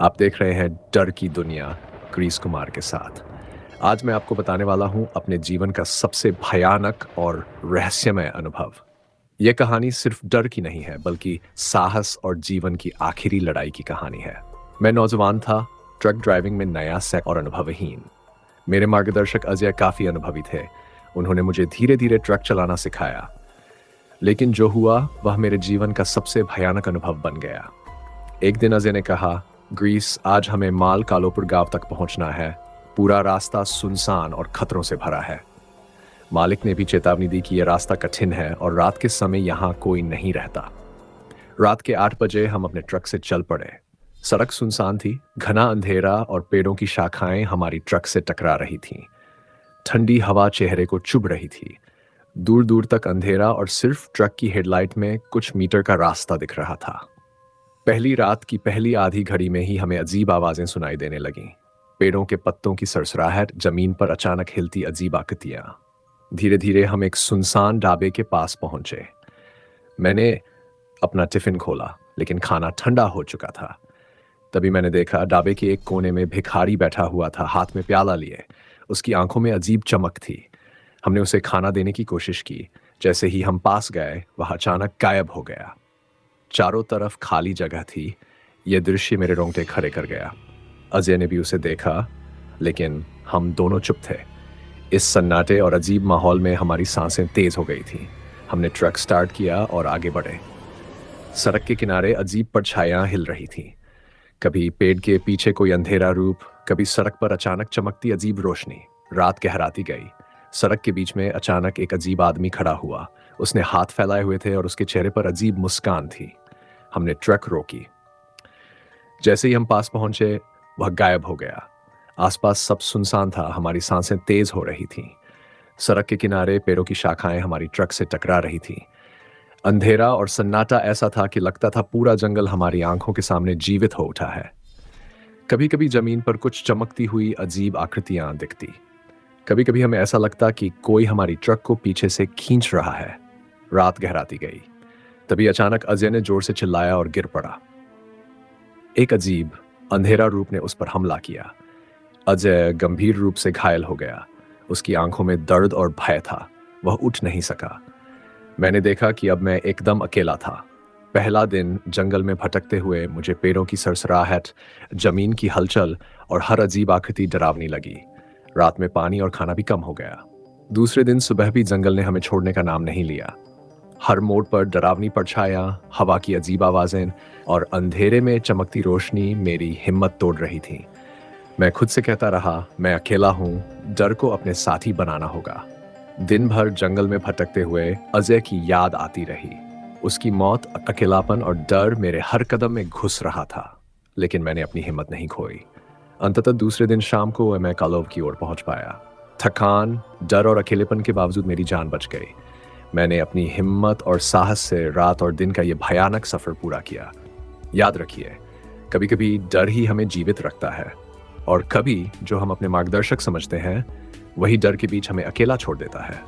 आप देख रहे हैं डर की दुनिया ग्रीस कुमार के साथ। आज मैं आपको बताने वाला हूं अपने जीवन का सबसे भयानक और रहस्यमय अनुभव। यह कहानी सिर्फ डर की नहीं है, बल्कि साहस और जीवन की आखिरी लड़ाई की कहानी है। मैं नौजवान था, ट्रक ड्राइविंग में नया सेट और अनुभवहीन। मेरे मार्गदर्शक अजय काफी अनुभवी थे। उन्होंने मुझे धीरे धीरे ट्रक चलाना सिखाया, लेकिन जो हुआ वह मेरे जीवन का सबसे भयानक अनुभव बन गया। एक दिन अजय ने कहा, ग्रीस, आज हमें माल कालोपुर गांव तक पहुंचना है। पूरा रास्ता सुनसान और खतरों से भरा है। मालिक ने भी चेतावनी दी कि यह रास्ता कठिन है और रात के समय यहां कोई नहीं रहता। रात के 8 बजे हम अपने ट्रक से चल पड़े। सड़क सुनसान थी, घना अंधेरा और पेड़ों की शाखाएं हमारी ट्रक से टकरा रही थीं। ठंडी हवा चेहरे को चुभ रही थी। दूर दूर तक अंधेरा और सिर्फ ट्रक की हेडलाइट में कुछ मीटर का रास्ता दिख रहा था। पहली रात की पहली आधी घड़ी में ही हमें अजीब आवाजें सुनाई देने लगीं। पेड़ों के पत्तों की सरसराहट, जमीन पर अचानक हिलती अजीब आकृतियां। धीरे धीरे हम एक सुनसान ढाबे के पास पहुंचे। मैंने अपना टिफिन खोला, लेकिन खाना ठंडा हो चुका था। तभी मैंने देखा ढाबे के एक कोने में भिखारी बैठा हुआ था, हाथ में प्याला लिए। उसकी आंखों में अजीब चमक थी। हमने उसे खाना देने की कोशिश की। जैसे ही हम पास गए, वह अचानक गायब हो गया। चारों तरफ खाली जगह थी। यह दृश्य मेरे रोंगटे खड़े कर गया। अजय ने भी उसे देखा, लेकिन हम दोनों चुप थे। इस सन्नाटे और अजीब माहौल में हमारी सांसें तेज हो गई थीं। हमने ट्रक स्टार्ट किया और आगे बढ़े। सड़क के किनारे अजीब परछाइयां हिल रही थीं। कभी पेड़ के पीछे कोई अंधेरा रूप, कभी सड़क पर अचानक चमकती अजीब रोशनी। रात गहराती गई। सड़क के बीच में अचानक एक अजीब आदमी खड़ा हुआ। उसने हाथ फैलाए हुए थे और उसके चेहरे पर अजीब मुस्कान थी। हमने ट्रक रोकी। जैसे ही हम पास पहुंचे, वह गायब हो गया। आसपास सब सुनसान था। हमारी सांसें तेज हो रही थीं। सड़क के किनारे पेड़ों की शाखाएं हमारी ट्रक से टकरा रही थीं। अंधेरा और सन्नाटा ऐसा था कि लगता था पूरा जंगल हमारी आंखों के सामने जीवित हो उठा है। कभी कभी जमीन पर कुछ चमकती हुई अजीब आकृतियां दिखती। कभी कभी हमें ऐसा लगता कि कोई हमारी ट्रक को पीछे से खींच रहा है। रात गहराती गई। तभी अचानक अजय ने जोर से चिल्लाया और गिर पड़ा। एक अजीब अंधेरा रूप ने उस पर हमला किया। अजय गंभीर रूप से घायल हो गया। उसकी आंखों में दर्द और भय था। वह उठ नहीं सका। मैंने देखा कि अब मैं एकदम अकेला था। पहला दिन जंगल में भटकते हुए मुझे पेड़ों की सरसराहट, जमीन की हलचल और हर अजीब आकृति डरावनी लगी। रात में पानी और खाना भी कम हो गया। दूसरे दिन सुबह भी जंगल ने हमें छोड़ने का नाम नहीं लिया। हर मोड़ पर डरावनी परछाइयां, हवा की अजीब आवाजें और अंधेरे में चमकती रोशनी मेरी हिम्मत तोड़ रही थी। मैं खुद से कहता रहा, मैं अकेला हूं, डर को अपने साथी बनाना होगा। दिन भर जंगल में भटकते हुए अजय की याद आती रही। उसकी मौत, अकेलापन और डर मेरे हर कदम में घुस रहा था। लेकिन मैंने अपनी हिम्मत नहीं खोई। अंततः दूसरे दिन शाम को मैं कालोव की ओर पहुंच पाया। थकान, डर और अकेलेपन के बावजूद मेरी जान बच गई। मैंने अपनी हिम्मत और साहस से रात और दिन का यह भयानक सफर पूरा किया। याद रखिए, कभी कभी डर ही हमें जीवित रखता है, और कभी जो हम अपने मार्गदर्शक समझते हैं, वही डर के बीच हमें अकेला छोड़ देता है।